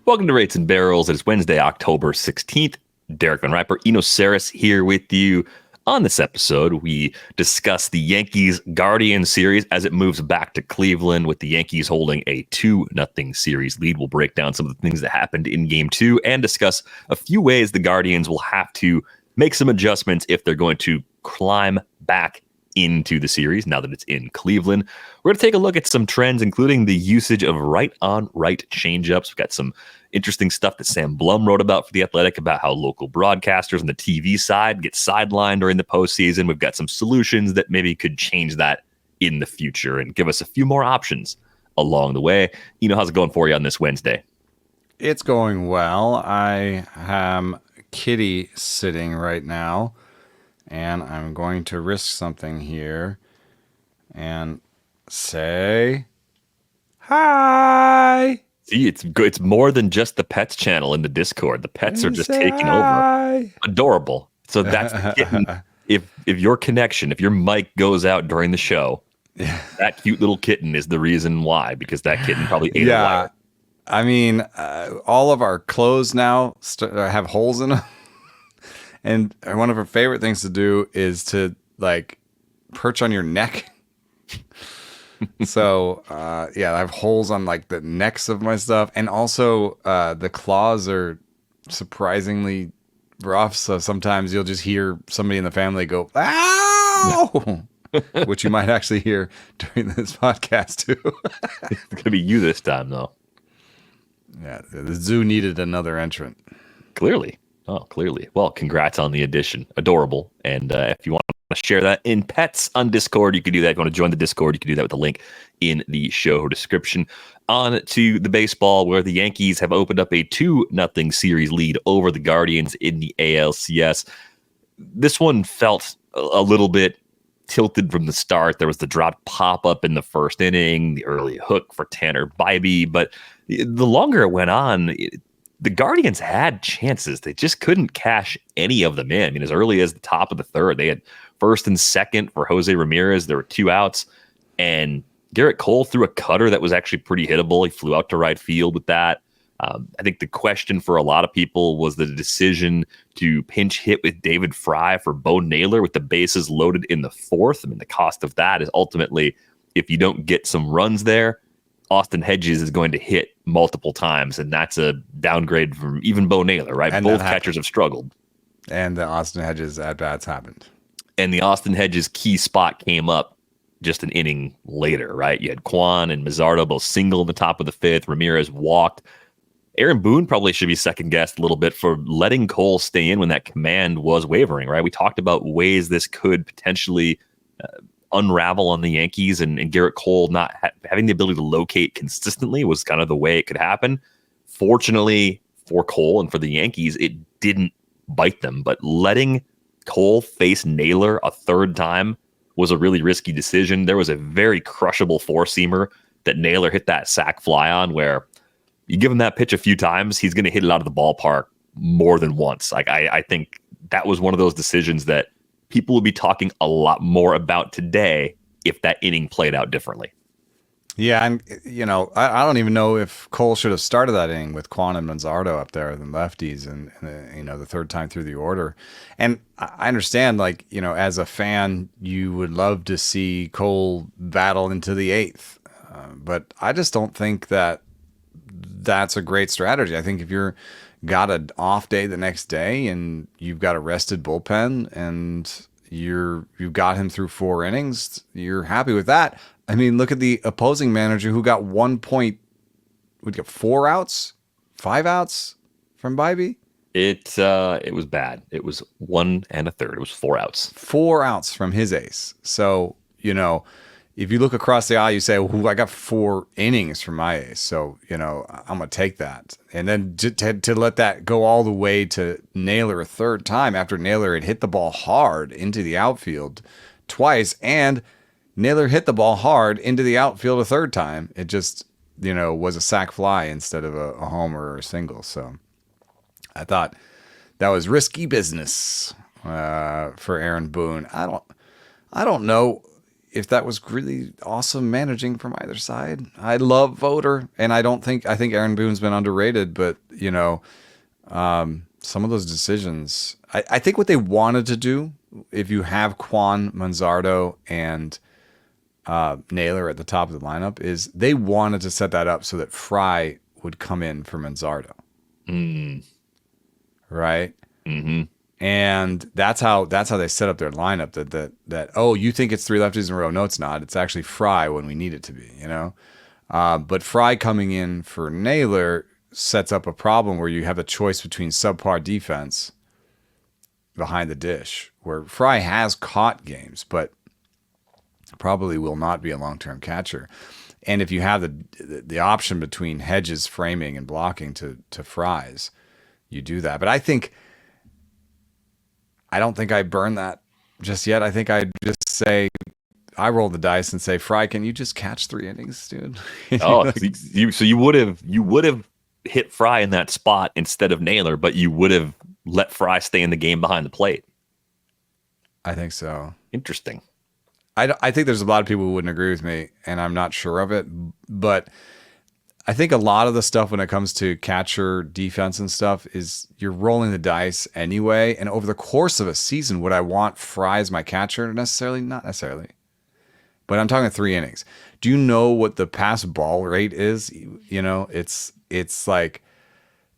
Welcome to Rates and Barrels. It is Wednesday, October 16th. Derek VanRiper, Eno Sarris here with you. On this episode, we discuss the Yankees-Guardians series as it moves back to Cleveland with the Yankees holding a 2-0 series lead. We'll break down some of the things that happened in Game 2 and discuss a few ways the Guardians will have to make some adjustments if they're going to climb back into the series now that it's in Cleveland. We're going to take a look at some trends, including the usage of right-on-right changeups. We've got some interesting stuff that Sam Blum wrote about for The Athletic about how local broadcasters on the TV side get sidelined during the postseason. We've got some solutions that maybe could change that in the future and give us a few more options along the way. How's it going for you on this Wednesday? It's going well. I am kitty sitting right now, and I'm going to risk something here and say hi. See, it's good. It's more than just the pets channel in the Discord. The pets are just taking over. Adorable. So that's the kitten. If your connection, if your mic goes out during the show, that cute little kitten is the reason why, because that kitten probably ate a wire. I mean, all of our clothes now have holes in them. And one of her favorite things to do is to perch on your neck. So, I have holes on the necks of my stuff. And also, the claws are surprisingly rough. So sometimes you'll just hear somebody in the family go, ow! Which you might actually hear during this podcast, too. It's going to be you this time, though. Yeah, the zoo needed another entrant. Clearly. Oh, clearly. Well, congrats on the addition. Adorable. And if you want to share that in pets on Discord, you can do that. If you want to join the Discord, you can do that with the link in the show description. On to the baseball, where the Yankees have opened up a 2-0 series lead over the Guardians in the ALCS. This one felt a little bit tilted from the start. There was the dropped pop-up in the first inning, the early hook for Tanner Bybee. But the longer it went on, the Guardians had chances. They just couldn't cash any of them in. I mean, as early as the top of the third, they had first and second for Jose Ramirez. There were 2 outs, and Garrett Cole threw a cutter that was actually pretty hittable. He flew out to right field with that. I think the question for a lot of people was the decision to pinch hit with David Fry for Bo Naylor with the bases loaded in the fourth. I mean, the cost of that is ultimately, if you don't get some runs there, Austin Hedges is going to hit multiple times, and that's a downgrade from even Bo Naylor, right? And both catchers have struggled. And the Austin Hedges at-bats happened. And the Austin Hedges key spot came up just an inning later, right? You had Kwan and Mazzardo both single in the top of the fifth. Ramirez walked. Aaron Boone probably should be second-guessed a little bit for letting Cole stay in when that command was wavering, right? We talked about ways this could potentially unravel on the Yankees, and Garrett Cole not having the ability to locate consistently was kind of the way it could happen. Fortunately for Cole and for the Yankees, it didn't bite them, but letting Cole face Naylor a third time was a really risky decision. There was a very crushable four-seamer that Naylor hit that sac fly on, where you give him that pitch a few times, he's going to hit it out of the ballpark more than once. I think that was one of those decisions that people will be talking a lot more about today if that inning played out differently. Yeah, and I don't even know if Cole should have started that inning with Kwan and Manzardo up there than lefties, and the third time through the order. And I understand, as a fan, you would love to see Cole battle into the eighth, but I just don't think that's a great strategy. I think if you're got an off day the next day and you've got a rested bullpen and you've got him through 4 innings, you're happy with that. I mean, look at the opposing manager who got 4 outs, 5 outs from Bybee. It was bad. It was 1 1/3. It was 4 outs. 4 outs from his ace. So, if you look across the aisle, you say, well, I got 4 innings from my ace. So, I'm going to take that. And then to let that go all the way to Naylor a third time after Naylor had hit the ball hard into the outfield twice, and Naylor hit the ball hard into the outfield a third time. It just, was a sac fly instead of a homer or a single. So I thought that was risky business for Aaron Boone. I don't know. if that was really awesome managing from either side. I love Voter, and I think Aaron Boone's been underrated, but some of those decisions, I think what they wanted to do, if you have Quan, Manzardo, and Naylor at the top of the lineup, is they wanted to set that up so that Fry would come in for Manzardo. Right? Mm-hmm. And that's how they set up their lineup. That oh, you think it's 3 lefties in a row? No, it's not. It's actually Fry when we need it to be. But Fry coming in for Naylor sets up a problem where you have a choice between subpar defense behind the dish, where Fry has caught games, but probably will not be a long-term catcher. And if you have the option between Hedges framing and blocking to Fry's, you do that. But I don't think I burn that just yet. I think I just say, I roll the dice and say, Fry, can you just catch 3 innings, dude? So you would have hit Fry in that spot instead of Naylor, but you would have let Fry stay in the game behind the plate. I think so. Interesting. I think there's a lot of people who wouldn't agree with me, and I'm not sure of it, but I think a lot of the stuff when it comes to catcher defense and stuff is you're rolling the dice anyway. And over the course of a season, would I want Fry as my catcher? Necessarily? Not necessarily. But I'm talking 3 innings. Do you know what the pass ball rate is? It's like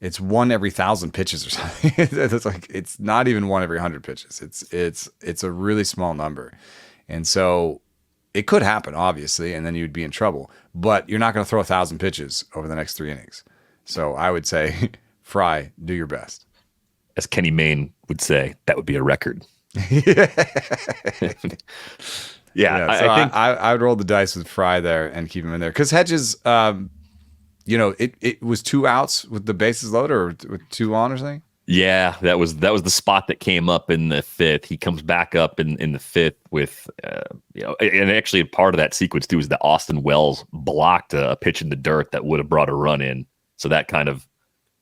it's 1 every 1,000 pitches or something. It's not even 1 every 100 pitches. It's a really small number. And so it could happen, obviously, and then you'd be in trouble. But you're not going to throw 1,000 pitches over the next 3 innings. So I would say, Fry, do your best. As Kenny Mayne would say, that would be a record. Yeah, so I think I would roll the dice with Fry there and keep him in there. Because Hedges, it was 2 outs with the bases loaded, or with 2 on or something? Yeah, that was the spot that came up in the 5th. He comes back up in the 5th with, and actually part of that sequence too is that Austin Wells blocked a pitch in the dirt that would have brought a run in. So that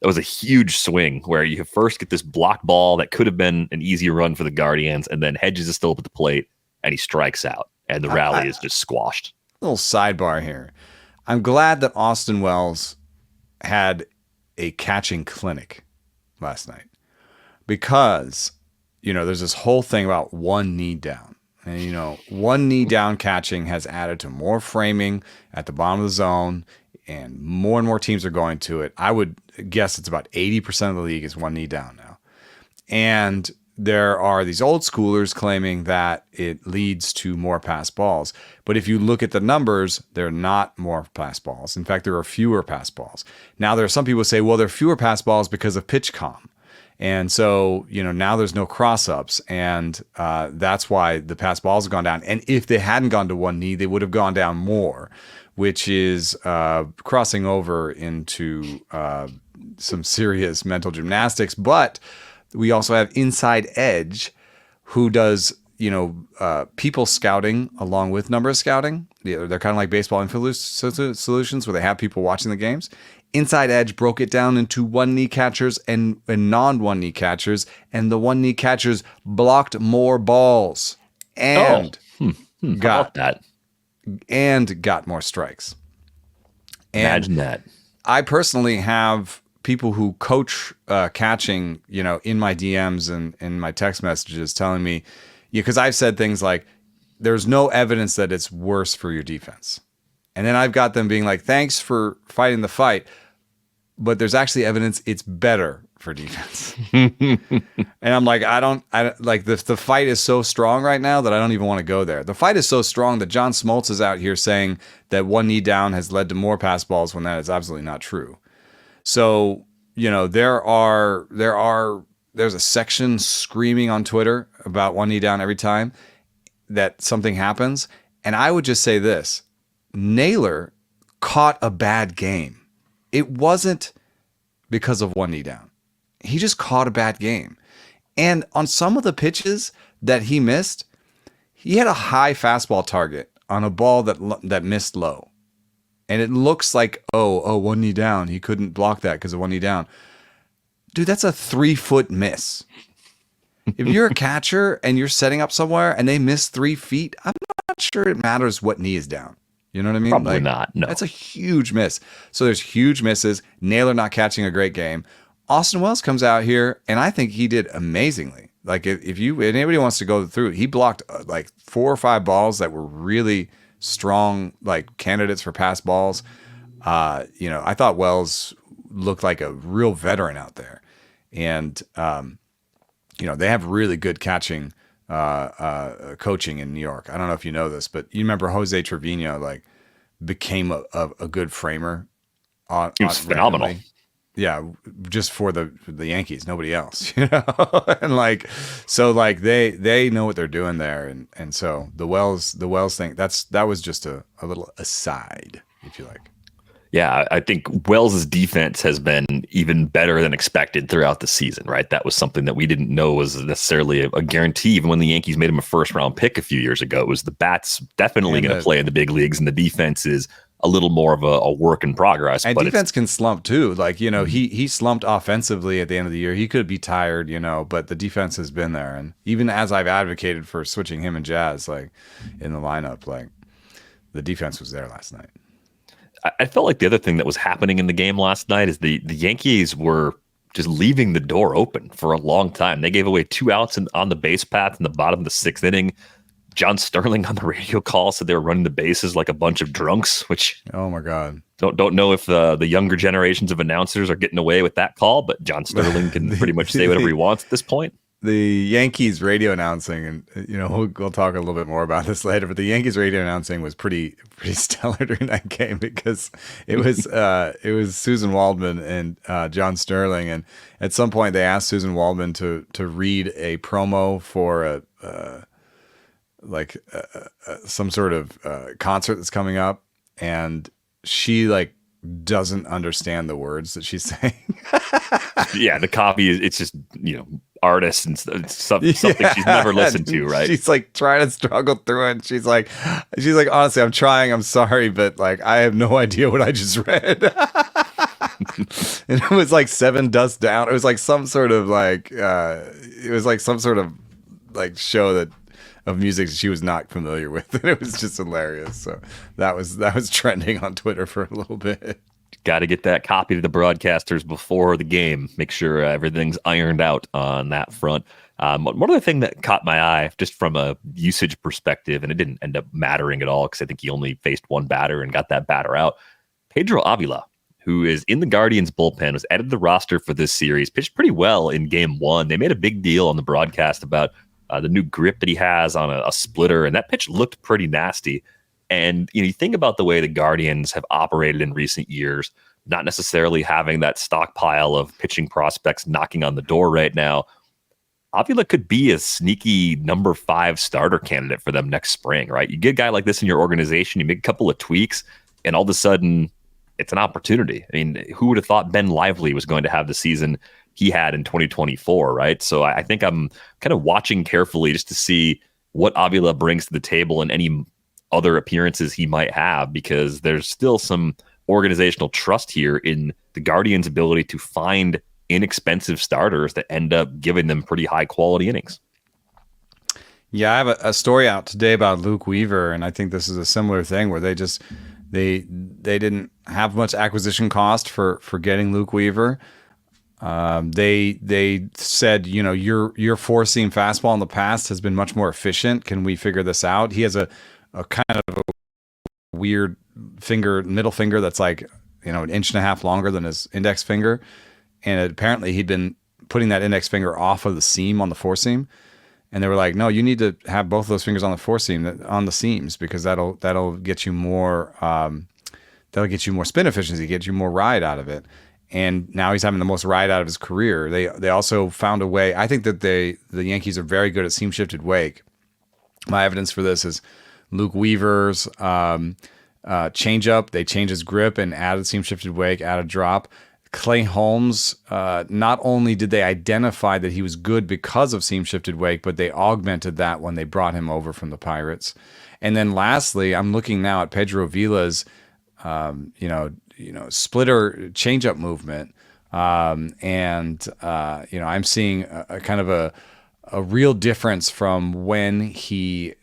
was a huge swing where you first get this blocked ball that could have been an easy run for the Guardians, and then Hedges is still up at the plate and he strikes out, and the rally is just squashed. Little sidebar here. I'm glad that Austin Wells had a catching clinic last night, because there's this whole thing about 1 knee down, and 1 knee down catching has added to more framing at the bottom of the zone, and more teams are going to it. I would guess it's about 80% of the league is 1 knee down now, and there are these old schoolers claiming that it leads to more pass balls. But if you look at the numbers, they're not more pass balls. In fact, there are fewer pass balls. Now, there are some people who say, well, there are fewer pass balls because of pitch calm. And so, now there's no cross-ups. And that's why the pass balls have gone down. And if they hadn't gone to 1 knee, they would have gone down more, which is crossing over into some serious mental gymnastics. But we also have Inside Edge, who does, people scouting along with numbers scouting. They're kind of like baseball info solutions, where they have people watching the games. Inside Edge broke it down into 1 knee catchers and non-1 knee catchers, and the 1 knee catchers blocked more balls and got more strikes. Imagine that. I personally have people who coach catching, in my DMs and in my text messages telling me, because I've said things like, there's no evidence that it's worse for your defense. And then I've got them being like, thanks for fighting the fight, but there's actually evidence it's better for defense. And I'm like, I don't like the fight is so strong right now that I don't even want to go there. The fight is so strong that John Smoltz is out here saying that 1 knee down has led to more pass balls, when that is absolutely not true. So, there's a section screaming on Twitter about 1 knee down every time that something happens. And I would just say this: Naylor caught a bad game. It wasn't because of 1 knee down. He just caught a bad game. And on some of the pitches that he missed, he had a high fastball target on a ball that missed low. And it looks like, 1 knee down. He couldn't block that because of 1 knee down. Dude, that's a 3-foot miss. If you're a catcher and you're setting up somewhere and they miss 3 feet, I'm not not sure it matters what knee is down. You know what I mean? Probably not. No, that's a huge miss. So there's huge misses. Naylor not catching a great game. Austin Wells comes out here, and I think he did amazingly. Like if anybody wants to go through, he blocked like 4 or 5 balls that were really strong, like candidates for pass balls. I thought Wells looked like a real veteran out there, and they have really good catching coaching in New York. I don't know if you know this, but you remember Jose Trevino became a good framer. He was phenomenal. Randomly. Yeah, just for the Yankees, nobody else, and they know what they're doing there, and so the Wells thing, that was just a little aside, if you like. Yeah, I think Wells' defense has been even better than expected throughout the season, right? That was something that we didn't know was necessarily a guarantee. Even when the Yankees made him a first-round pick a few years ago, it was the bat's definitely going to play in the big leagues, and the defense is a little more of a work in progress. And but defense can slump too. Like, he slumped offensively at the end of the year. He could be tired, but the defense has been there. And even as I've advocated for switching him and Jazz, like in the lineup, like the defense was there last night. I felt like the other thing that was happening in the game last night is the Yankees were just leaving the door open for a long time. They gave away 2 outs on the base path in the bottom of the 6th inning. John Sterling on the radio call said they were running the bases like a bunch of drunks, which oh my god, don't know if the younger generations of announcers are getting away with that call, but John Sterling can pretty much say whatever he wants at this point. The Yankees radio announcing, and we'll talk a little bit more about this later, but the Yankees radio announcing was pretty stellar during that game because it was Susan Waldman and John Sterling, and at some point they asked Susan Waldman to read a promo for some sort of concert that's coming up, and she doesn't understand the words that she's saying. Yeah, the copy it's just artists and something she's never listened to, right? She's trying to struggle through it. And she's like, honestly, I'm trying. I'm sorry, but I have no idea what I just read. And it was 7 Dust Down. It was some sort of show that of music she was not familiar with, and it was just hilarious. So that was trending on Twitter for a little bit. Got to get that copy to the broadcasters before the game. Make sure everything's ironed out on that front. One other thing that caught my eye, just from a usage perspective, and it didn't end up mattering at all because I think he only faced one batter and got that batter out. Pedro Avila, who is in the Guardians bullpen, was added to the roster for this series, pitched pretty well in game 1. They made a big deal on the broadcast about the new grip that he has on a splitter, and that pitch looked pretty nasty. And you think about the way the Guardians have operated in recent years, not necessarily having that stockpile of pitching prospects knocking on the door right now. Avila could be a sneaky number 5 starter candidate for them next spring, right? You get a guy like this in your organization, you make a couple of tweaks, and all of a sudden it's an opportunity. I mean, who would have thought Ben Lively was going to have the season he had in 2024, right? So I think I'm kind of watching carefully just to see what Avila brings to the table and any other appearances he might have, because there's still some organizational trust here in the Guardians' ability to find inexpensive starters that end up giving them pretty high quality innings. Yeah, I have a story out today about Luke Weaver, and I think this is a similar thing where they didn't have much acquisition cost for getting Luke Weaver. They said, your 4-seam fastball in the past has been much more efficient. Can we figure this out? He has a kind of a weird middle finger that's an 1.5 inches longer than his index finger. And apparently he'd been putting that index finger off of the seam on the 4-seam. And they were like, no, you need to have both of those fingers on the 4-seam, on the seams, because that'll get you more, spin efficiency, get you more ride out of it. And now he's having the most ride out of his career. They also found a way. I think that the Yankees are very good at seam shifted wake. My evidence for this is Luke Weaver's changeup. They changed his grip and added seam shifted wake, added drop. Clay Holmes, not only did they identify that he was good because of seam shifted wake, but they augmented that when they brought him over from the Pirates. And then lastly, I'm looking now at Pedro Avila's, splitter changeup movement. I'm seeing a kind of a real difference from when he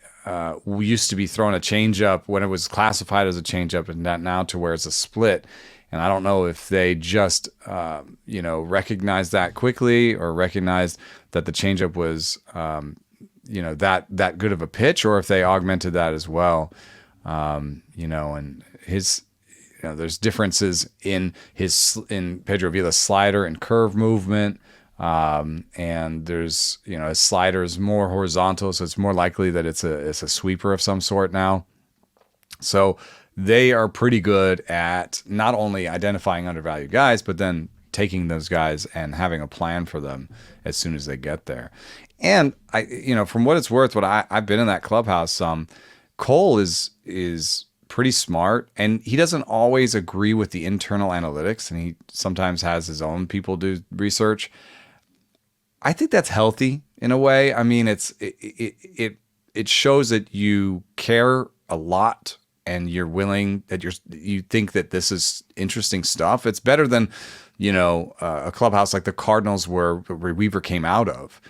we used to be throwing a changeup when it was classified as a changeup, and that now to where it's a split. And I don't know if they just, recognized that quickly or recognized that the changeup was, that good of a pitch, or if they augmented that as well. And his, there's differences in Pedro Avila's slider and curve movement. And there's, his slider is more horizontal, so it's more likely that it's a sweeper of some sort now. So they are pretty good at not only identifying undervalued guys, but then taking those guys and having a plan for them as soon as they get there. And from what it's worth, I've been in that clubhouse, Cole is pretty smart, and he doesn't always agree with the internal analytics, and he sometimes has his own people do research. I think that's healthy in a way. I mean, it shows that you care a lot and you're willing, that you think that this is interesting stuff. It's better than, a clubhouse like the Cardinals where Weaver came out of,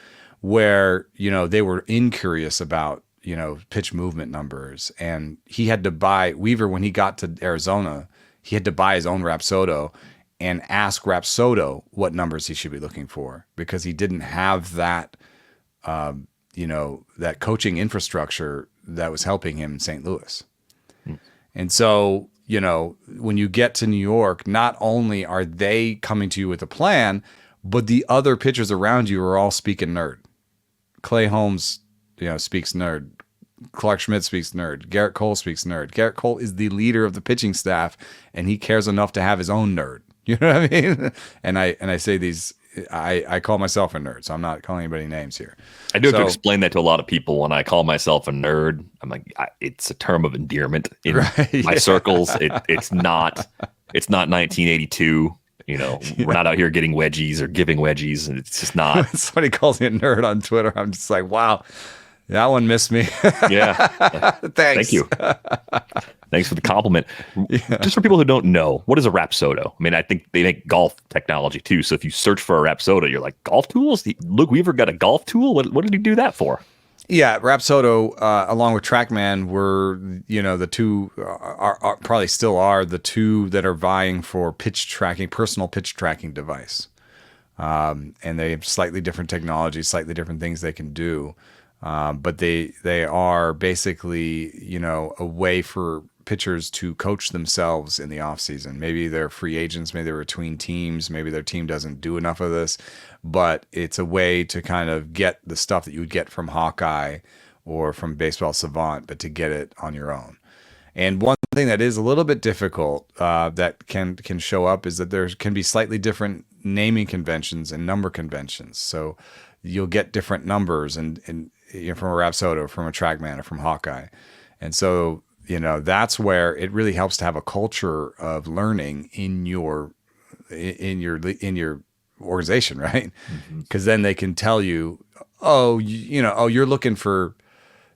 where, they were incurious about, pitch movement numbers. And he had to buy Weaver when he got to Arizona, he had to buy his own Rapsodo and ask Rapsodo what numbers he should be looking for, because he didn't have that, that coaching infrastructure that was helping him in St. Louis. And so, when you get to New York, not only are they coming to you with a plan, but the other pitchers around you are all speaking nerd. Clay Holmes, speaks nerd. Clark Schmidt speaks nerd. Garrett Cole speaks nerd. Garrett Cole is the leader of the pitching staff, and he cares enough to have his own nerd. You know what I mean? And I say these, I call myself a nerd, so I'm not calling anybody names here. I do have to explain that to a lot of people. When I call myself a nerd, I'm like, it's a term of endearment in my circles. It's not 1982. We're not out here getting wedgies or giving wedgies, and it's just not. Somebody calls me a nerd on Twitter, I'm just like, wow, that one missed me. Yeah. Thanks. Thank you. Thanks for the compliment. Yeah. Just for people who don't know, what is a Rapsodo? I mean, I think they make golf technology too. So if you search for a Rapsodo, you're like, golf tools? Luke Weaver got a golf tool? What did he do that for? Yeah, Rapsodo, along with TrackMan, were the two are probably still are the two that are vying for personal pitch tracking device. And they have slightly different technology, slightly different things they can do. But they are basically, a way for pitchers to coach themselves in the off season. Maybe they're free agents, maybe they're between teams, maybe their team doesn't do enough of this, but it's a way to kind of get the stuff that you would get from Hawkeye or from Baseball Savant, but to get it on your own. And one thing that is a little bit difficult that can show up is that there can be slightly different naming conventions and number conventions. So you'll get different numbers and from a Rapsodo, from a TrackMan, or from Hawkeye. And so, that's where it really helps to have a culture of learning in your organization, right? Because then they can tell you, you're looking for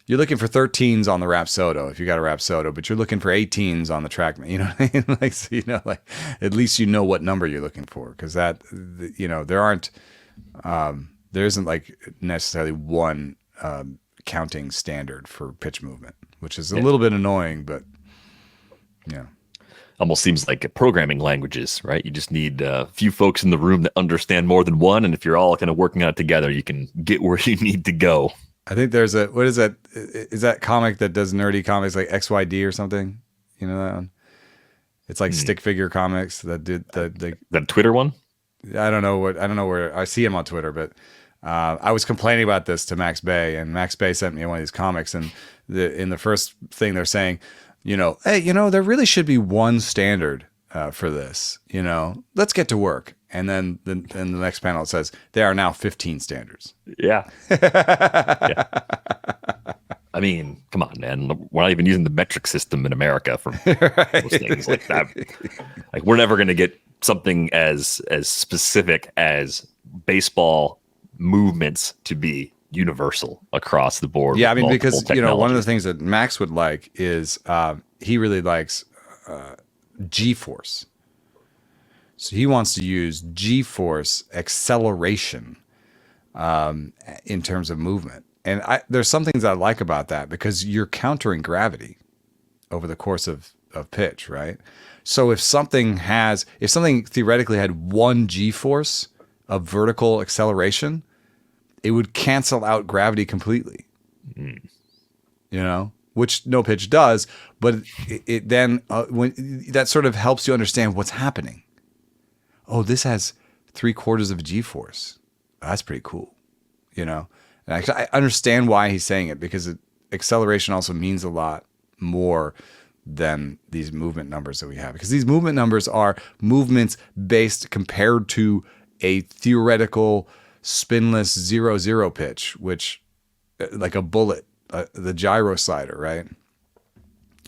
13s on the Rapsodo if you got a Rapsodo, but you're looking for 18s on the TrackMan. You know what I mean? Like, at least you know what number you're looking for, because that, there isn't like necessarily one counting standard for pitch movement, which is a little bit annoying, but yeah. Almost seems like programming languages, right? You just need a few folks in the room that understand more than one, and if you're all kind of working on it together, you can get where you need to go. I think there's what is that? Is that comic that does nerdy comics like XYD or something? You know that one? It's like stick figure comics that did the Twitter one. I don't know where I see him on Twitter, but I was complaining about this to Max Bay, and Max Bay sent me one of these comics, and in the first thing they're saying, hey, there really should be one standard for this. Let's get to work. And then the next panel it says there are now 15 standards. Yeah. Yeah. I mean, come on, man. We're not even using the metric system in America for most things like that. Like, we're never going to get something as specific as baseball movements to be universal across the board. Yeah, I mean, because one of the things that Max would like is he really likes G-force. So he wants to use G-force acceleration in terms of movement. there's some things I like about that because you're countering gravity over the course of pitch, right? So if something theoretically had 1 g-force of vertical acceleration, it would cancel out gravity completely. You know, which no pitch does, but it then when that sort of helps you understand what's happening. Oh, this has 3/4 of a g-force. That's pretty cool, you know. And actually, I understand why he's saying it because acceleration also means a lot more than these movement numbers that we have, because these movement numbers are movements based compared to a theoretical spinless 0-0 pitch, which like a bullet, the gyro slider, right?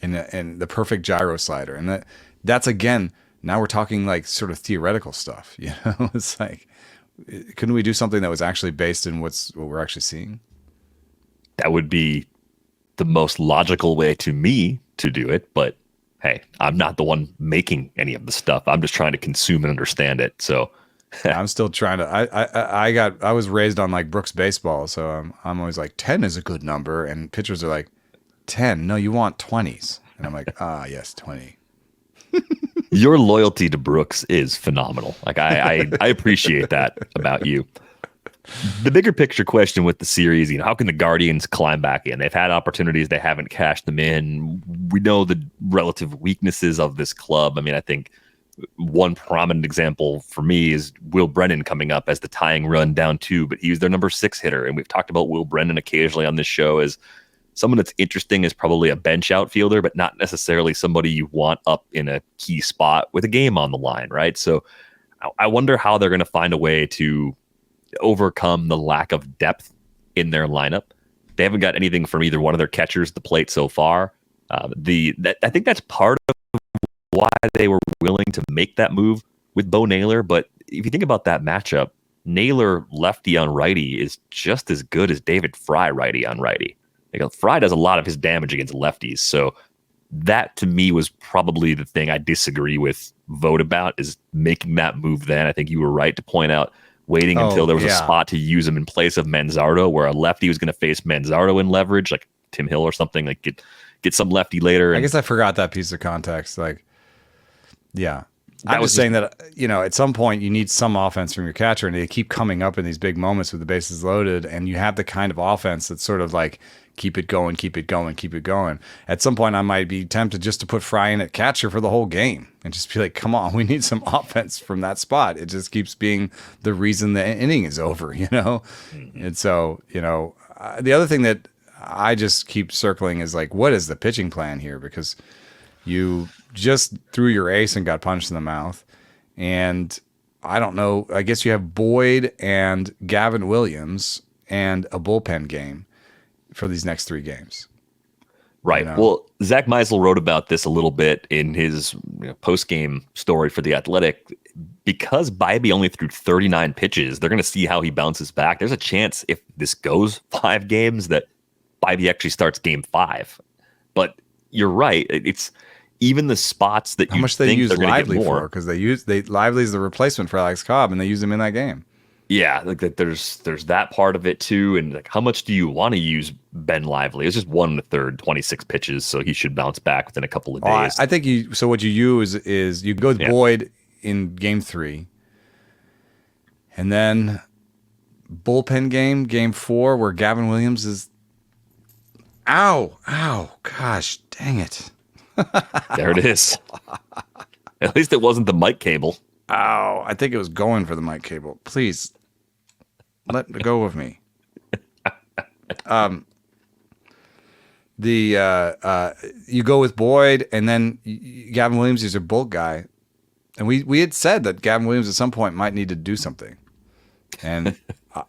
And the perfect gyro slider. And that's again, now we're talking like sort of theoretical stuff, you know. It's like, couldn't we do something that was actually based in what we're actually seeing? That would be the most logical way to me to do it, but hey, I'm not the one making any of the stuff. I'm just trying to consume and understand it. So I'm still trying to. I was raised on like Brooks baseball, so I'm always like 10 is a good number, and pitchers are like 10. No, you want 20s, and I'm like, yes, 20. Your loyalty to Brooks is phenomenal. Like I appreciate that about you. The bigger picture question with the series, you know, how can the Guardians climb back in? They've had opportunities, they haven't cashed them in. We know the relative weaknesses of this club. I mean, I think one prominent example for me is Will Brennan coming up as the tying run down 2, but he was their number 6 hitter. And we've talked about Will Brennan occasionally on this show as someone that's interesting, is probably a bench outfielder, but not necessarily somebody you want up in a key spot with a game on the line, right? So I wonder how they're going to find a way to overcome the lack of depth in their lineup. They haven't got anything from either one of their catchers at the plate so far. I think that's part of why they were willing to make that move with Bo Naylor. But if you think about that matchup, Naylor lefty on righty is just as good as David Fry righty on righty. Like, Fry does a lot of his damage against lefties. So that to me was probably the thing I disagree with Vogt about, is making that move then. I think you were right to point out waiting until there was a spot to use him in place of Manzardo, where a lefty was going to face Manzardo in leverage, like Tim Hill or something, like get some lefty later. I guess I forgot that piece of context. Like, yeah. I was saying that, you know, at some point you need some offense from your catcher, and they keep coming up in these big moments with the bases loaded, and you have the kind of offense that's sort of like, keep it going, keep it going, keep it going. At some point I might be tempted just to put Fry in at catcher for the whole game and just be like, come on, we need some offense from that spot. It just keeps being the reason the inning is over, you know? Mm-hmm. And so, you know, the other thing that I just keep circling is like, what is the pitching plan here? Because you just threw your ace and got punched in the mouth. And I don't know, I guess you have Boyd and Gavin Williams and a bullpen game for these next 3 games. Right. You know? Well, Zach Meisel wrote about this a little bit in his post-game story for The Athletic. Because Bybee only threw 39 pitches, they're going to see how he bounces back. There's a chance if this goes 5 games that Bybee actually starts game 5. But you're right. It's even the spots that how much they use Lively for, because Lively's the replacement for Alex Cobb, and they use him in that game. Yeah, like that. There's that part of it too, and like, how much do you want to use Ben Lively? It's just 1 1/3, 26 pitches, so he should bounce back within a couple of days. I think you. So what you use is you go with Boyd in game 3, and then bullpen game 4, where Gavin Williams is. Ow! Gosh, dang it! There it is. At least it wasn't the mic cable. Ow, I think it was going for the mic cable. Please, let go with me. You go with Boyd, and then Gavin Williams is your bulk guy. And we had said that Gavin Williams at some point might need to do something. And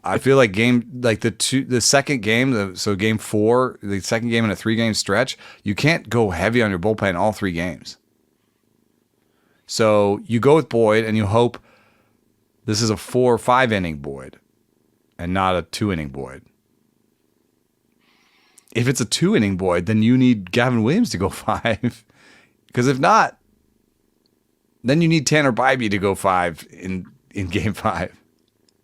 I feel like the second game, so game 4, the second game in a 3-game stretch, you can't go heavy on your bullpen all 3 games. So you go with Boyd, and you hope this is a 4 or 5 inning Boyd and not a 2 inning Boyd. If it's a 2 inning Boyd, then you need Gavin Williams to go 5. Because if not, then you need Tanner Bybee to go 5 in game 5.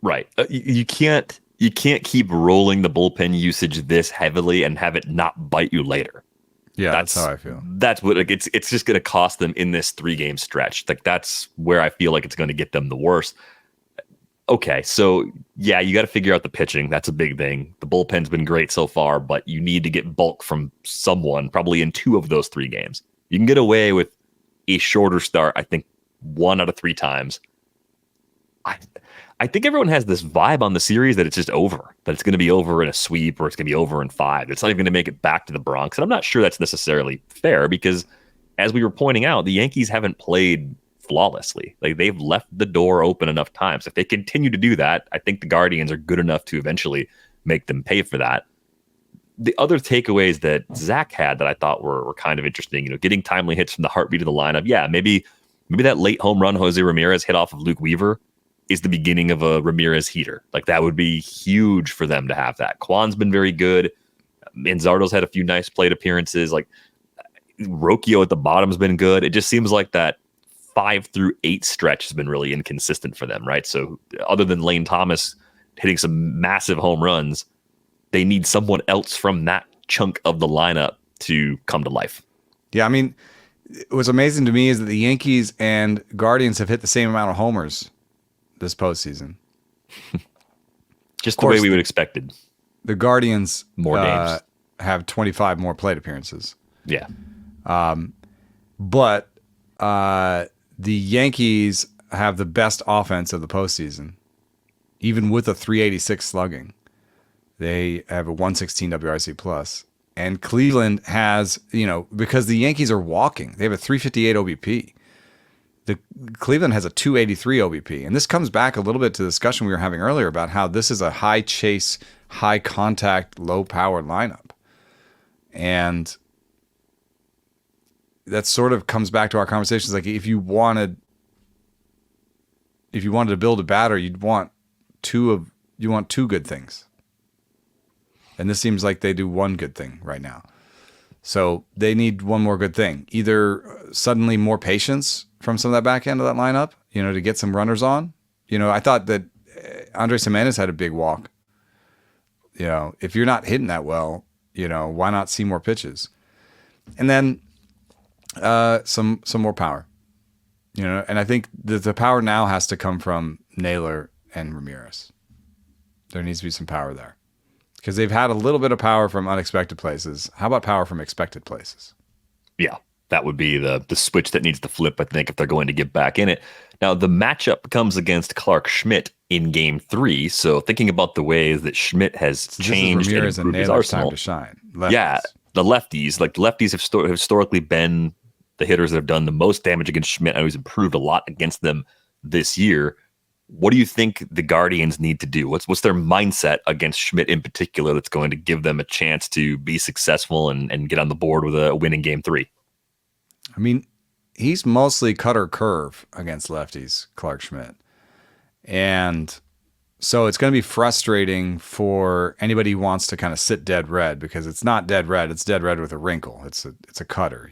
Right. You can't you can't keep rolling the bullpen usage this heavily and have it not bite you later. Yeah, that's how I feel. That's what, like, it's just going to cost them in this 3-game stretch. Like, that's where I feel like it's going to get them the worst. Okay, so yeah, you got to figure out the pitching. That's a big thing. The bullpen's been great so far, but you need to get bulk from someone, probably in 2 of those 3 games. You can get away with a shorter start, I think, 1 out of 3 times. I think everyone has this vibe on the series that it's just over, that it's going to be over in a sweep or it's going to be over in 5. It's not even going to make it back to the Bronx. And I'm not sure that's necessarily fair because, as we were pointing out, the Yankees haven't played flawlessly. Like, they've left the door open enough times. If they continue to do that, I think the Guardians are good enough to eventually make them pay for that. The other takeaways that Zach had that I thought were kind of interesting, getting timely hits from the heartbeat of the lineup. Yeah, maybe that late home run Jose Ramirez hit off of Luke Weaver is the beginning of a Ramirez heater. Like, that would be huge for them to have that. Kwan's been very good. Manzardo's had a few nice plate appearances. Like, Rocchio at the bottom's been good. It just seems like that 5 through 8 stretch has been really inconsistent for them, right? So other than Lane Thomas hitting some massive home runs, they need someone else from that chunk of the lineup to come to life. Yeah, I mean, what's amazing to me is that the Yankees and Guardians have hit the same amount of homers this postseason. Just the way we would expected. The Guardians more games have 25 more plate appearances. Yeah. But the Yankees have the best offense of the postseason, even with a 386 slugging. They have a 116 WRC plus. And Cleveland has, because the Yankees are walking, they have a 358 OBP. Cleveland has a 283 OBP. And this comes back a little bit to the discussion we were having earlier about how this is a high chase, high contact, low power lineup. And that sort of comes back to our conversations. Like, if you wanted to build a batter, you'd want two good things. And this seems like they do one good thing right now. So they need one more good thing. Either suddenly more patience from some of that back end of that lineup, to get some runners on. I thought that Andres Gimenez had a big walk. If you're not hitting that well, why not see more pitches? And then some more power. And I think that the power now has to come from Naylor and Ramirez. There needs to be some power there. Because they've had a little bit of power from unexpected places. How about power from expected places? Yeah, that would be the switch that needs to flip, I think, if they're going to get back in it. Now, the matchup comes against Clark Schmidt in Game 3. So thinking about the ways that Schmidt has changed and improved his arsenal. Time to shine. Lefties. Yeah, the lefties. Like, the lefties have historically been the hitters that have done the most damage against Schmidt. And he's improved a lot against them this year. What do you think the Guardians need to do? What's their mindset against Schmidt in particular that's going to give them a chance to be successful and get on the board with a win in Game 3? I mean, he's mostly cutter curve against lefties, Clark Schmidt. And so it's going to be frustrating for anybody who wants to kind of sit dead red, because it's not dead red. It's dead red with a wrinkle. It's a cutter,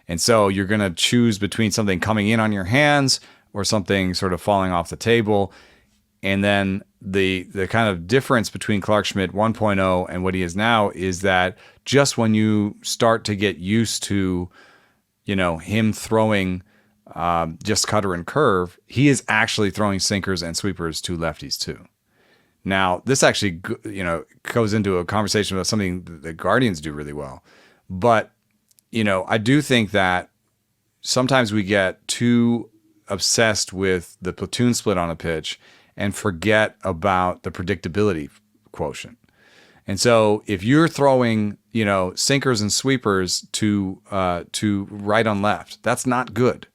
And so you're going to choose between something coming in on your hands or something sort of falling off the table. And then the kind of difference between Clark Schmidt 1.0 and what he is now is that just when you start to get used to, him throwing just cutter and curve, he is actually throwing sinkers and sweepers to lefties too. Now, this actually, goes into a conversation about something that the Guardians do really well. But, I do think that sometimes we get too obsessed with the platoon split on a pitch and forget about the predictability quotient. And so if you're throwing, sinkers and sweepers to right on left, that's not good.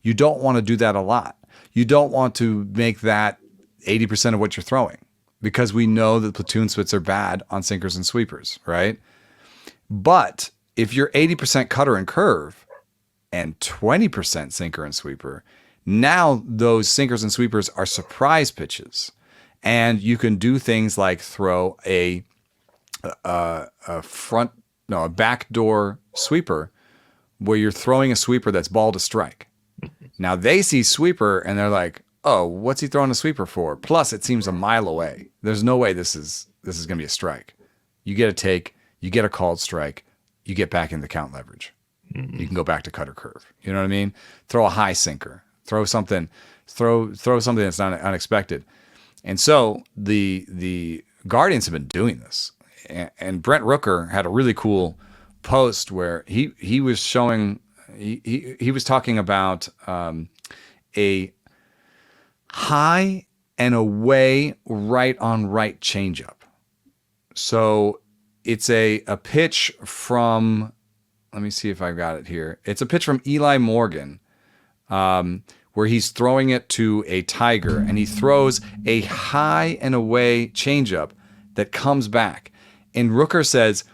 You don't want to do that a lot. You don't want to make that 80% of what you're throwing, because we know that platoon splits are bad on sinkers and sweepers, right? But if you're 80% cutter and curve and 20% sinker and sweeper, now those sinkers and sweepers are surprise pitches, and you can do things like throw a backdoor sweeper where you're throwing a sweeper that's ball to strike. Now they see sweeper and they're like, oh, what's he throwing a sweeper for? Plus, it seems a mile away. There's no way this is going to be a strike. You get a take, you get a called strike, you get back in the count leverage. You can go back to cutter curve. You know what I mean? Throw a high sinker. Throw something that's not unexpected. And so the Guardians have been doing this. And Brent Rooker had a really cool post where he was showing he was talking about a high and away right on right changeup. So it's a pitch from, let me see if I've got it here. It's a pitch from Eli Morgan, where he's throwing it to a Tiger, and he throws a high and away changeup that comes back. And Rooker says,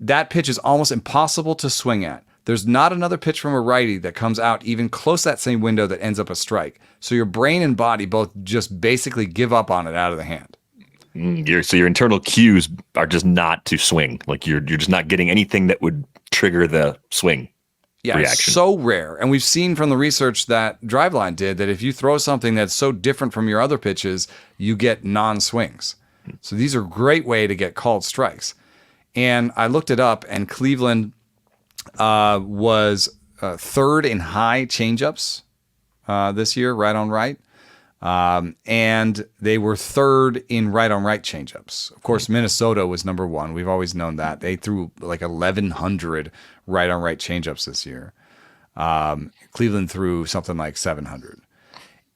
that pitch is almost impossible to swing at. There's not another pitch from a righty that comes out even close to that same window that ends up a strike. So your brain and body both just basically give up on it out of the hand. So your internal cues are just not to swing. Like you're just not getting anything that would trigger the swing reaction. It's so rare. And we've seen from the research that Driveline did that if you throw something that's so different from your other pitches, you get non-swings. So these are a great way to get called strikes. And I looked it up, and Cleveland was third in high changeups this year, right on right. And they were third in right on right changeups. Of course, Minnesota was number one. We've always known that. They threw like 1,100 right on right changeups this year. Cleveland threw something like 700.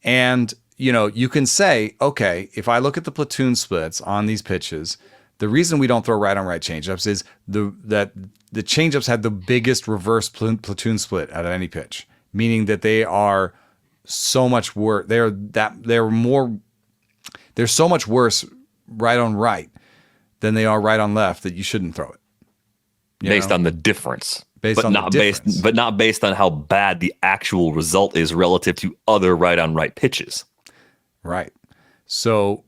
And, you can say, okay, if I look at the platoon splits on these pitches, the reason we don't throw right on right changeups is that the changeups had the biggest reverse platoon split out of any pitch, meaning that they are so much worse. They're so much worse right on right than they are right on left that you shouldn't throw it. Based on the difference. But not based on how bad the actual result is relative to other right on right pitches. Right. So,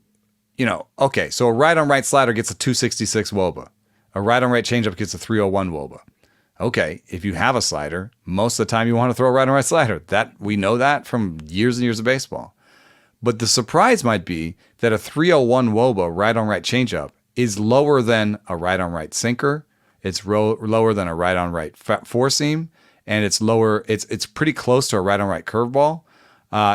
okay, so a right on right slider gets a 266 WOBA. A right on right changeup gets a 301 WOBA. Okay, if you have a slider, most of the time you want to throw a right on right slider. We know that from years and years of baseball. But the surprise might be that a 301 WOBA right on right changeup is lower than a right on right sinker. It's lower than a right on right four seam, and it's lower. It's pretty close to a right on right curveball.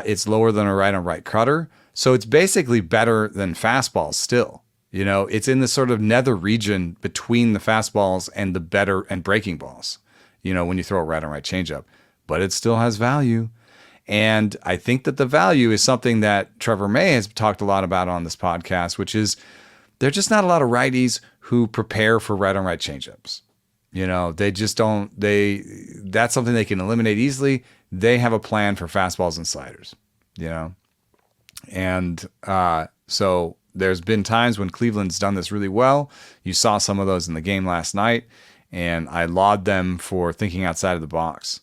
It's lower than a right on right cutter. So it's basically better than fastballs still. It's in the sort of nether region between the fastballs and the better and breaking balls, when you throw a right on right changeup. But it still has value. And I think that the value is something that Trevor May has talked a lot about on this podcast, which is there are just not a lot of righties who prepare for right on right changeups. They just don't. That's something they can eliminate easily. They have a plan for fastballs and sliders, And so there's been times when Cleveland's done this really well. You saw some of those in the game last night, and I laud them for thinking outside of the box.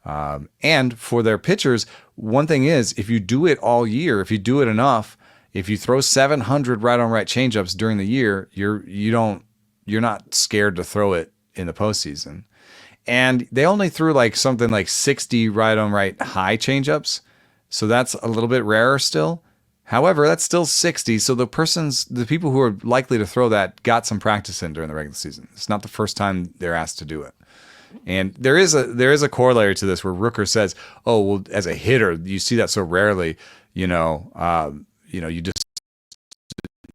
And for their pitchers, one thing is, if you do it all year, if you do it enough, if you throw 700 right on right changeups during the year, you're not scared to throw it in the postseason. And they only threw something like 60 right on right high changeups, so that's a little bit rarer still. However, that's still 60. So the people who are likely to throw that got some practice in during the regular season. It's not the first time they're asked to do it. And there is a corollary to this where Rooker says, "Oh, well, as a hitter, you see that so rarely. You just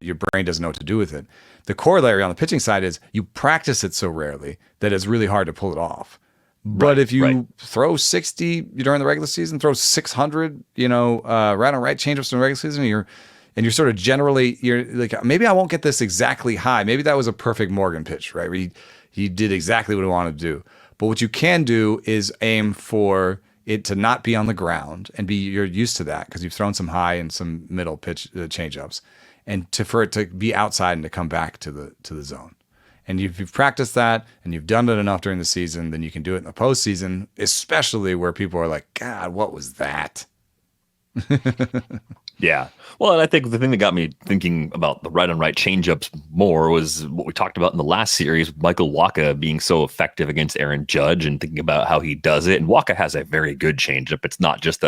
your brain doesn't know what to do with it." The corollary on the pitching side is you practice it so rarely that it's really hard to pull it off. But if you throw 60 during the regular season, throw 600, right on right changeups during the regular season, you're sort of generally, you're like, maybe I won't get this exactly high. Maybe that was a perfect Morgan pitch, right? Where he did exactly what he wanted to do. But what you can do is aim for it to not be on the ground and you're used to that because you've thrown some high and some middle pitch changeups, and for it to be outside and to come back to the zone. And if you've practiced that and you've done it enough during the season, then you can do it in the postseason, especially where people are like, God, what was that? Yeah. Well, and I think the thing that got me thinking about the right on right changeups more was what we talked about in the last series, Michael Wacha being so effective against Aaron Judge and thinking about how he does it. And Wacha has a very good changeup. It's not just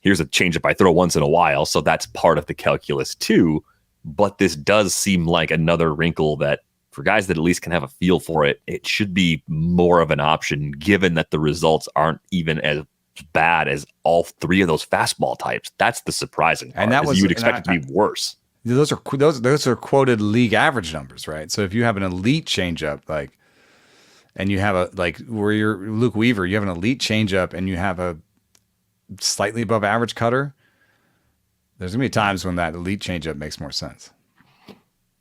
here's a changeup I throw once in a while. So that's part of the calculus too. But this does seem like another wrinkle that for guys that at least can have a feel for it, it should be more of an option given that the results aren't even as bad as all three of those fastball types. That's the surprising part. And that was, you would expect it to be worse. Those are quoted league average numbers, right? So if you have an elite changeup, and you have where you're Luke Weaver, you have an elite changeup and you have a slightly above average cutter, there's gonna be times when that elite changeup makes more sense.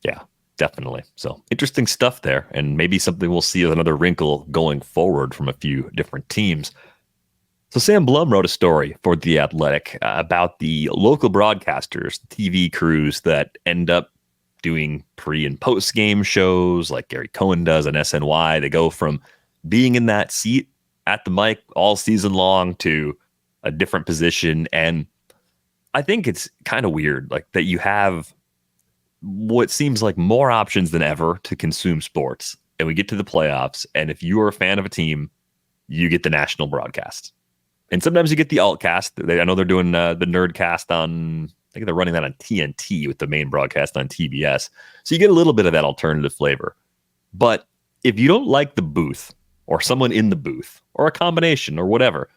Yeah, definitely. So interesting stuff there, and maybe something we'll see as another wrinkle going forward from a few different teams. So Sam Blum wrote a story for The Athletic about the local broadcasters, TV crews that end up doing pre and post game shows like Gary Cohen does on SNY. They go from being in that seat at the mic all season long to a different position. And I think it's kind of weird, like that you have what seems like more options than ever to consume sports. And we get to the playoffs. And if you are a fan of a team, you get the national broadcast. And sometimes you get the ALCS. I know they're doing the Nerdcast on, I think they're running that on TNT with the main broadcast on TBS. So you get a little bit of that alternative flavor. But if you don't like the booth or someone in the booth or a combination or whatever,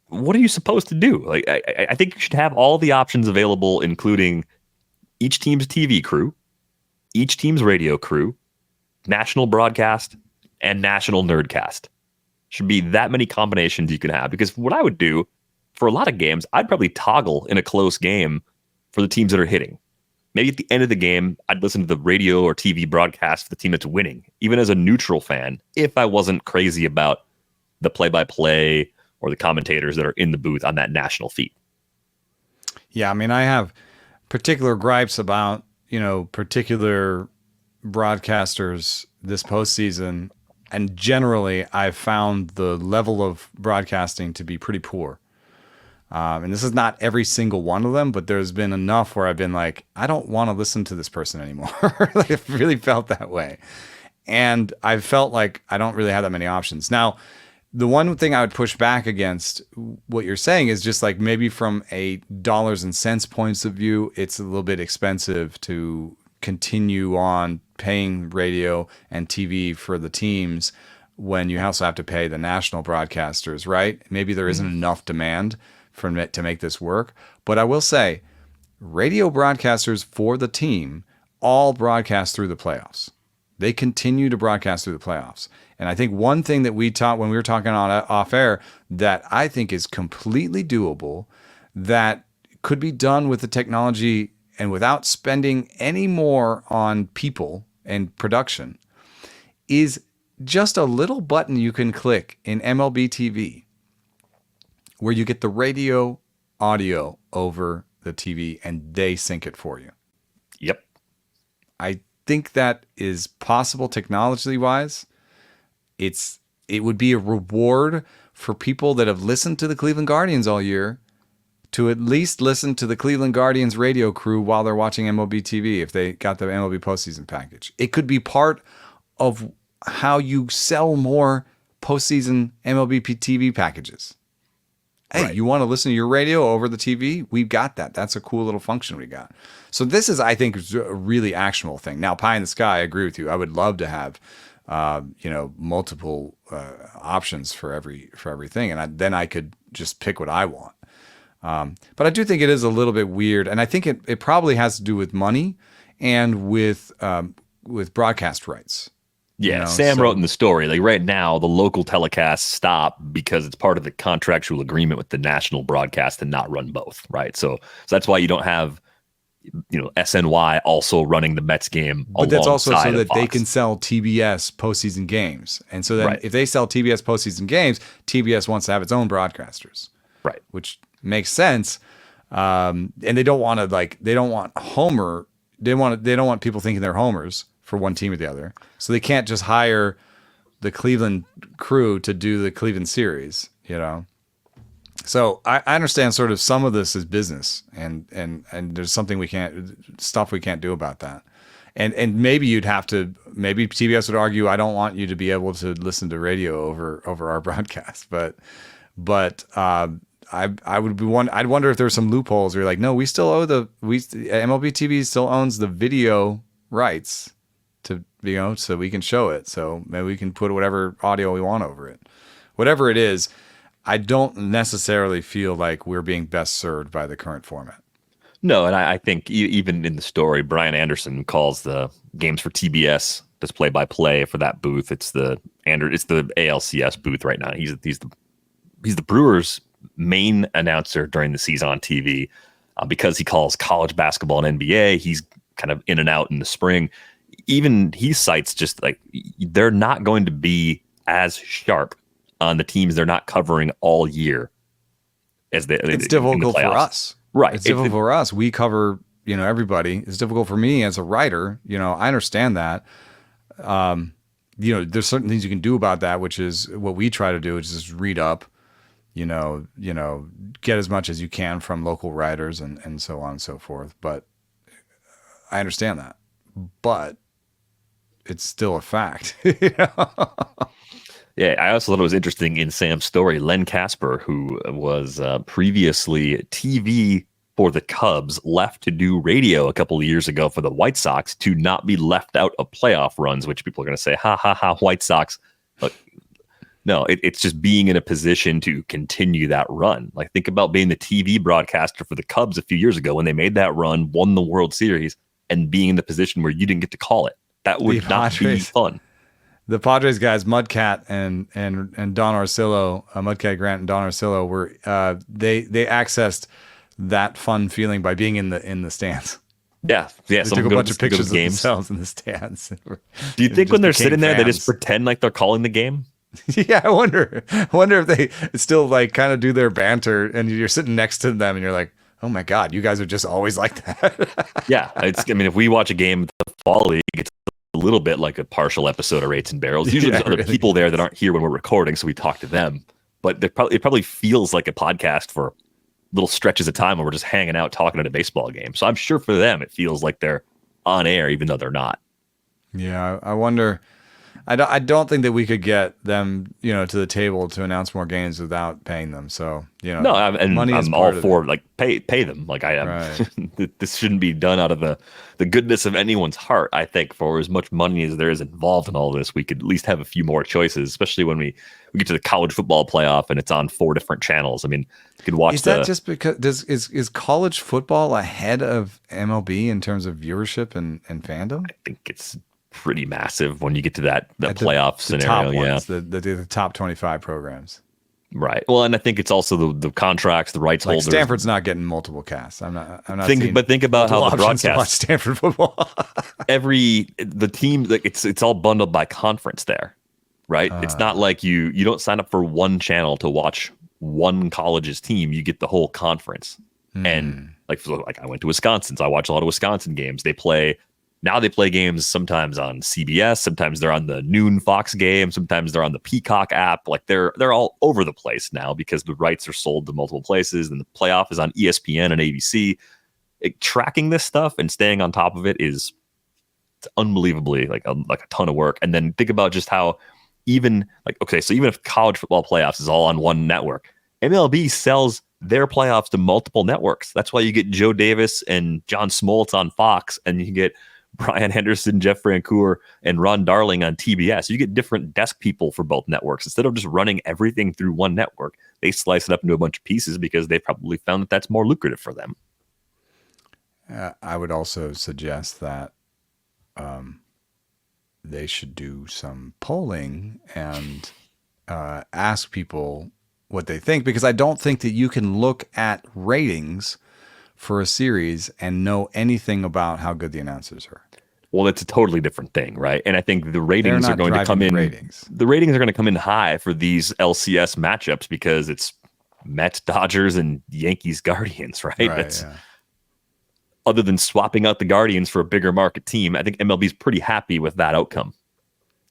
what are you supposed to do? Like, I think you should have all the options available, including each team's TV crew, each team's radio crew, national broadcast, and national Nerdcast. Should be that many combinations you can have. Because what I would do for a lot of games, I'd probably toggle in a close game for the teams that are hitting. Maybe at the end of the game, I'd listen to the radio or TV broadcast for the team that's winning, even as a neutral fan, if I wasn't crazy about the play-by-play or the commentators that are in the booth on that national feed. Yeah, I mean, I have particular gripes about, particular broadcasters this postseason. And generally, I've found the level of broadcasting to be pretty poor. And this is not every single one of them, but there's been enough where I've been like, I don't want to listen to this person anymore. I've really felt that way. And I've felt like I don't really have that many options. Now, the one thing I would push back against what you're saying is just like maybe from a dollars and cents points of view, it's a little bit expensive to continue on paying radio and TV for the teams when you also have to pay the national broadcasters, right? Maybe there isn't enough demand for it to make this work. But I will say, radio broadcasters for the team all broadcast through the playoffs. They continue to broadcast through the playoffs. And I think one thing that we taught when we were talking on off air that I think is completely doable, that could be done with the technology and without spending any more on people and production, is just a little button you can click in MLB TV where you get the radio audio over the TV and they sync it for you. Yep. I think that is possible technology wise. It would be a reward for people that have listened to the Cleveland Guardians all year to at least listen to the Cleveland Guardians radio crew while they're watching MLB TV if they got the MLB postseason package. It could be part of how you sell more postseason MLB TV packages. Hey, right. You want to listen to your radio over the TV? We've got that. That's a cool little function we got. So this is, I think, a really actionable thing. Now, pie in the sky, I agree with you. I would love to have multiple options for everything, and then I could just pick what I want. But I do think it is a little bit weird, and I think it probably has to do with money and with broadcast rights. Yeah, Sam wrote in the story, like right now, the local telecasts stop because it's part of the contractual agreement with the national broadcast to not run both, right? So that's why you don't have, SNY also running the Mets game. But that's also so that Fox. They can sell TBS postseason games. And so then if they sell TBS postseason games, TBS wants to have its own broadcasters. Right. Which makes sense. And they don't want to they don't want people thinking they're homers for one team or the other. So they can't just hire the Cleveland crew to do the Cleveland series, So I understand sort of some of this is business, and there's something stuff we can't do about that. And maybe maybe TBS would argue, I don't want you to be able to listen to radio over our broadcast, but I would be I'd wonder if there's some loopholes where you're like, no, we still owe MLB TV still owns the video rights to, so we can show it. So maybe we can put whatever audio we want over it, whatever it is. I don't necessarily feel like we're being best served by the current format. No, and I think even in the story, Brian Anderson calls the games for TBS does play-by-play for that booth. It's the ALCS booth right now. He's the Brewers' main announcer during the season on TV because he calls college basketball and NBA. He's kind of in and out in the spring. Even he cites just like they're not going to be as sharp on the teams they're not covering all year as it's difficult for us. Right. It's difficult for us. We cover, everybody. It's difficult for me as a writer. I understand that. There's certain things you can do about that, which is what we try to do, which is just read up, get as much as you can from local writers and so on and so forth. But I understand that. But it's still a fact. Yeah, I also thought it was interesting in Sam's story, Len Casper, who was previously TV for the Cubs, left to do radio a couple of years ago for the White Sox to not be left out of playoff runs, which people are going to say, ha, ha, ha, White Sox. But no, it's just being in a position to continue that run. Like, think about being the TV broadcaster for the Cubs a few years ago when they made that run, won the World Series, and being in the position where you didn't get to call it. That would not be fun. The Padres guys, Mudcat and Don Orsillo, Mudcat Grant and Don Orsillo were they accessed that fun feeling by being in the stands. Yeah. They took a bunch of pictures of themselves in the stands. Do you think when they're sitting there, they just pretend like they're calling the game? Yeah, I wonder if they still like kind of do their banter, and you're sitting next to them, and you're like, oh my God, you guys are just always like that. Yeah, if we watch a game at the Fall League, it's a little bit like a partial episode of Rates and Barrels. Usually there's other people there that aren't here when we're recording, so we talk to them. But it probably feels like a podcast for little stretches of time where we're just hanging out talking at a baseball game. So I'm sure for them it feels like they're on air, even though they're not. Yeah, I wonder. I don't think that we could get them, to the table to announce more games without paying them. So, no, I'm all for like pay them. Like right. This shouldn't be done out of the goodness of anyone's heart. I think for as much money as there is involved in all this, we could at least have a few more choices, especially when we get to the college football playoff and it's on 4 different channels. I mean, you could watch. Is that just because is college football ahead of MLB in terms of viewership and fandom? I think it's pretty massive when you get to that playoff scenario. Top ones, the top 25 programs. Right. Well, and I think it's also the contracts, the rights holders. Stanford's not getting multiple casts. I'm not. But think about how the broadcast. Watch Stanford football. the team, like it's all bundled by conference there, right? It's not like you don't sign up for one channel to watch one college's team. You get the whole conference. And like I went to Wisconsin, so I watch a lot of Wisconsin games. They play games sometimes on CBS, sometimes they're on the noon Fox game, sometimes they're on the Peacock app. Like they're all over the place now because the rights are sold to multiple places, and the playoff is on ESPN and ABC. Tracking this stuff and staying on top of it it's unbelievably like a ton of work. And then think about just how even if college football playoffs is all on one network, MLB sells their playoffs to multiple networks. That's why you get Joe Davis and John Smoltz on Fox, and you get Brian Henderson, Jeff Francoeur, and Ron Darling on TBS. You get different desk people for both networks. Instead of just running everything through one network, they slice it up into a bunch of pieces because they probably found that that's more lucrative for them. I would also suggest that they should do some polling and ask people what they think, because I don't think that you can look at ratings for a series and know anything about how good the announcers are. Well, it's a totally different thing, right? And I think the ratings are going to come in. The ratings are going to come in high for these LCS matchups because it's Mets, Dodgers, and Yankees, Guardians, right? Yeah. Other than swapping out the Guardians for a bigger market team, I think MLB's pretty happy with that outcome.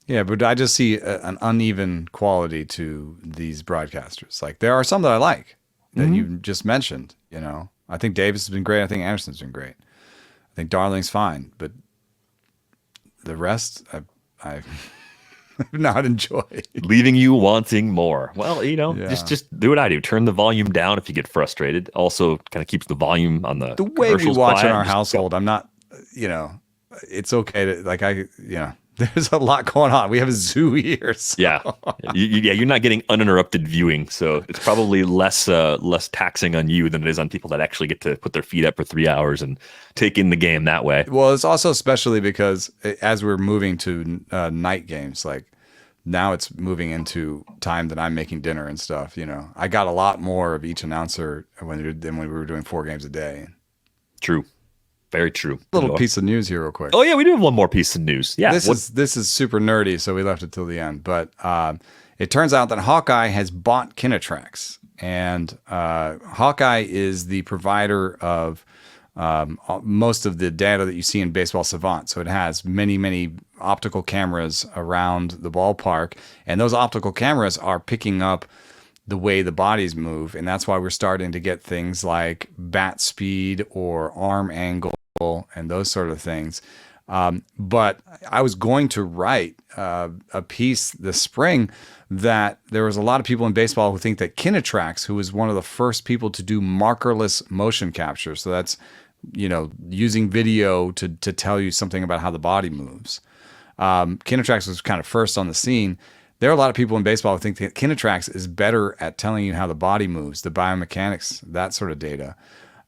Yeah, but I just see an uneven quality to these broadcasters. Like there are some that I like. that you just mentioned. You know, I think Davis has been great. I think Anderson's been great. I think Darling's fine, but the rest, I've not enjoyed. Leaving you wanting more. Well, you know, Yeah. just do what I do. Turn the volume down if you get frustrated. Also, kind of keeps the volume on the way we commercials watch quiet. in our Just household. I'm not, you know, it's okay to like there's a lot going on. We have a zoo here. So. Yeah, you're not getting uninterrupted viewing, so it's probably less taxing on you than it is on people that actually get to put their feet up for 3 hours and take in the game that way. Well, it's also especially because as we're moving to night games, like now it's moving into time that I'm making dinner and stuff. You know, I got a lot more of each announcer than when we were doing 4 games a day. True. Very true. Little piece of news here real quick. Oh yeah, we do have one more piece of news. Yeah. This is super nerdy, so we left it till the end. But it turns out that Hawkeye has bought KinaTrax. And Hawkeye is the provider of most of the data that you see in Baseball Savant. So it has many, many optical cameras around the ballpark. And those optical cameras are picking up the way the bodies move. And that's why we're starting to get things like bat speed or arm angle and those sort of things. But I was going to write a piece this spring that there was a lot of people in baseball who think that KinaTrax, who was one of the first people to do markerless motion capture, so that's, you know, using video to tell you something about how the body moves. KinaTrax was kind of first on the scene. There are a lot of people in baseball who think that KinaTrax is better at telling you how the body moves, the biomechanics, that sort of data,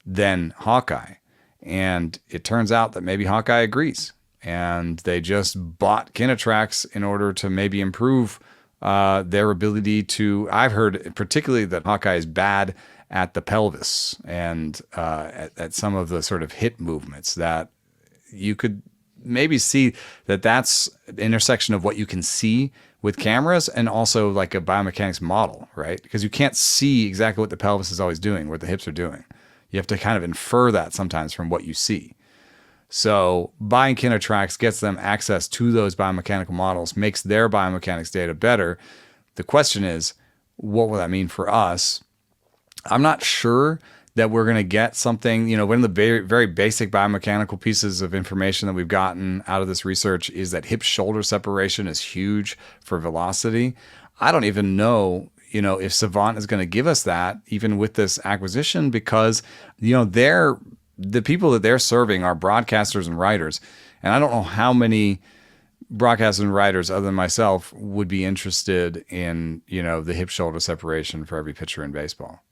than Hawkeye. And it turns out that maybe Hawkeye agrees. And they just bought KinaTrax in order to maybe improve their ability to... I've heard particularly that Hawkeye is bad at the pelvis and at some of the sort of hip movements that you could maybe see that that's an intersection of what you can see with cameras and also like a biomechanics model, right? Because you can't see exactly what the pelvis is always doing, what the hips are doing. You have to kind of infer that sometimes from what you see. So buying KinaTrax gets them access to those biomechanical models, makes their biomechanics data better. The question is, what will that mean for us? I'm not sure that we're going to get something, you know, one of the very, very basic biomechanical pieces of information that we've gotten out of this research is that hip-shoulder separation is huge for velocity. I don't even know, you know, if Savant is going to give us that even with this acquisition because, you know, the people that they're serving are broadcasters and writers. And I don't know how many broadcasters and writers other than myself would be interested in, you know, the hip-shoulder separation for every pitcher in baseball.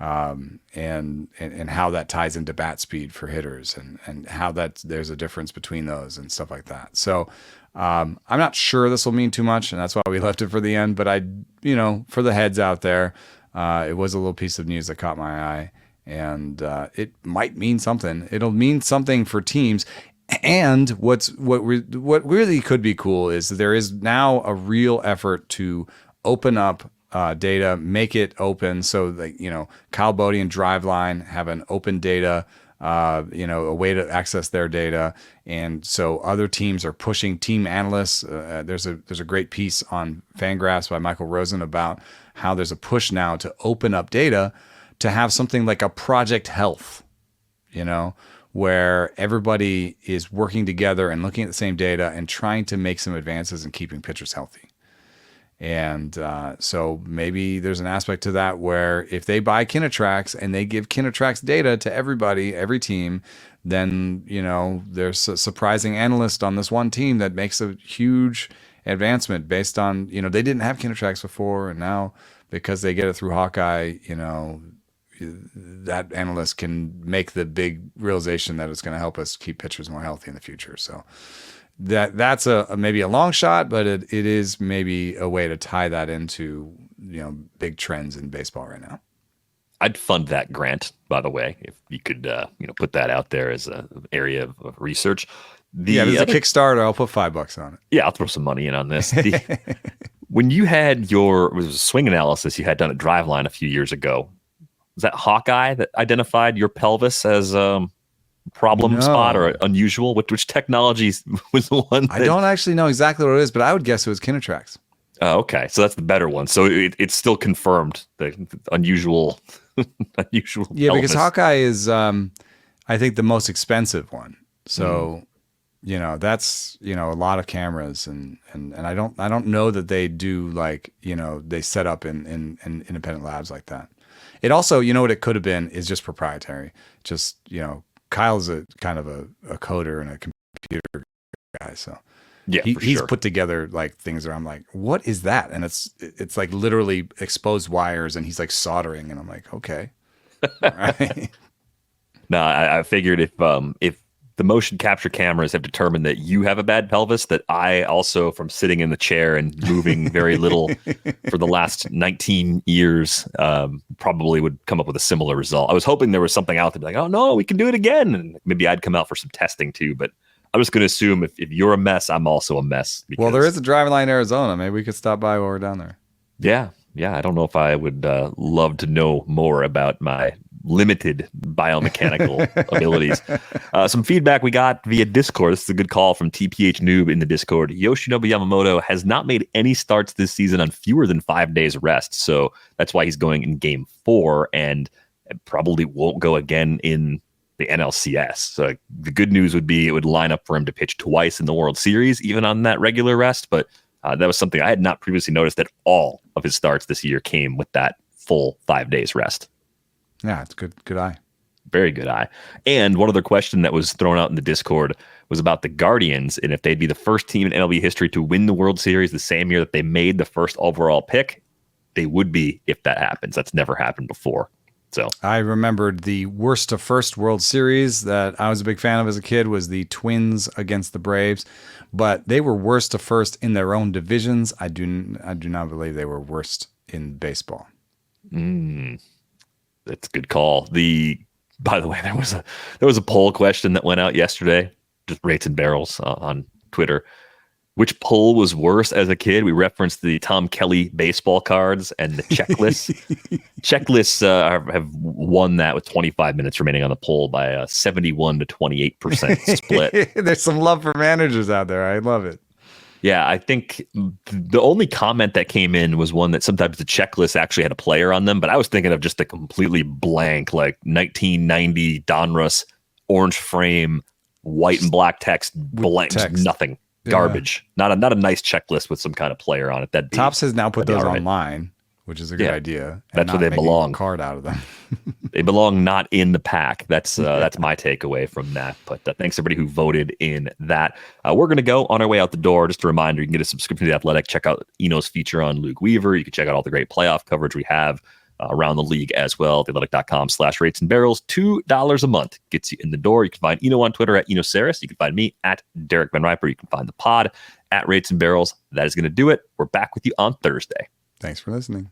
And how that ties into bat speed for hitters and how there's a difference between those and stuff like that. So I'm not sure this will mean too much, and that's why we left it for the end. But you know, for the heads out there, it was a little piece of news that caught my eye, and it might mean something. It'll mean something for teams. And what really could be cool is that there is now a real effort to open up data, make it open so that, you know, Kyle Bodie and Driveline have an open data, you know, a way to access their data. And so other teams are pushing team analysts. There's a great piece on Fangraphs by Michael Rosen about how there's a push now to open up data to have something like a Project Health, you know, where everybody is working together and looking at the same data and trying to make some advances in keeping pitchers healthy. And so maybe there's an aspect to that where if they buy KinaTrax and they give KinaTrax data to everybody, every team, then, you know, there's a surprising analyst on this one team that makes a huge advancement based on, you know, they didn't have KinaTrax before. And now because they get it through Hawkeye, you know, that analyst can make the big realization that it's going to help us keep pitchers more healthy in the future. So that's maybe a long shot, but it is maybe a way to tie that into, you know, big trends in baseball right now. I'd fund that grant, by the way, if you could, you know, put that out there as an area of research. There's a Kickstarter. I'll put $5 on it. Yeah, I'll throw some money in on this. When you had it was a swing analysis you had done at Driveline a few years ago, was that Hawkeye that identified your pelvis as problem spot or unusual? Which technology was the one? I don't actually know exactly what it is, but I would guess it was KinaTrax. Okay, so that's the better one. So it's still confirmed the unusual, unusual. Yeah, because pelvis. Hawkeye is, I think, the most expensive one. So, that's a lot of cameras, and I don't know that they do like they set up in independent labs like that. It also, what it could have been is just proprietary. Just Kyle's a kind of a coder and a computer guy, so. Yeah, He's put together like things where I'm like, what is that? And it's like literally exposed wires, and he's like soldering, and I'm like, okay, all right. No, I figured if the motion capture cameras have determined that you have a bad pelvis, that I also, from sitting in the chair and moving very little for the last 19 years, probably would come up with a similar result. I was hoping there was something out there like, oh no, we can do it again, and maybe I'd come out for some testing too, but. I'm just going to assume if you're a mess, I'm also a mess. Well, there is a Driving Line Arizona. Maybe we could stop by while we're down there. Yeah. I don't know if I would love to know more about my limited biomechanical abilities. Some feedback we got via Discord. This is a good call from TPH Noob in the Discord. Yoshinobu Yamamoto has not made any starts this season on fewer than 5 days rest. So that's why he's going in game 4 and probably won't go again in the NLCS. So the good news would be it would line up for him to pitch twice in the World Series, even on that regular rest. But that was something I had not previously noticed, that all of his starts this year came with that full 5 days rest. Yeah, it's good eye. Very good eye. And one other question that was thrown out in the Discord was about the Guardians, and if they'd be the first team in MLB history to win the World Series the same year that they made the first overall pick. They would be if that happens. That's never happened before. So I remembered the worst to first World Series that I was a big fan of as a kid was the Twins against the Braves, but they were worst to first in their own divisions. I do not believe they were worst in baseball. That's a good call. By the way, there was a poll question that went out yesterday, just rates and barrels on Twitter. Which poll was worse as a kid? We referenced the Tom Kelly baseball cards and the checklists. Checklists have won that with 25 minutes remaining on the poll by a 71 to 28% split. There's some love for managers out there. I love it. Yeah, I think the only comment that came in was one that sometimes the checklist actually had a player on them, but I was thinking of just a completely blank, like 1990 Donruss, orange frame, white and black text, blank, text. Nothing. Garbage. Not a nice checklist with some kind of player on it. Topps has now put those online, which is a good idea. That's where they belong. A card out of them. They belong not in the pack. That's my takeaway from that. But thanks everybody who voted in that. We're going to go on our way out the door. Just a reminder, you can get a subscription to The Athletic. Check out Eno's feature on Luke Weaver. You can check out all the great playoff coverage we have around the league as well. TheAthletic.com/rates and barrels. $2 a month gets you in the door. You can find Eno on Twitter at Eno Sarris. You can find me at Derek VanRiper. You can find the pod at Rates and Barrels. That is going to do it. We're back with you on Thursday. Thanks for listening.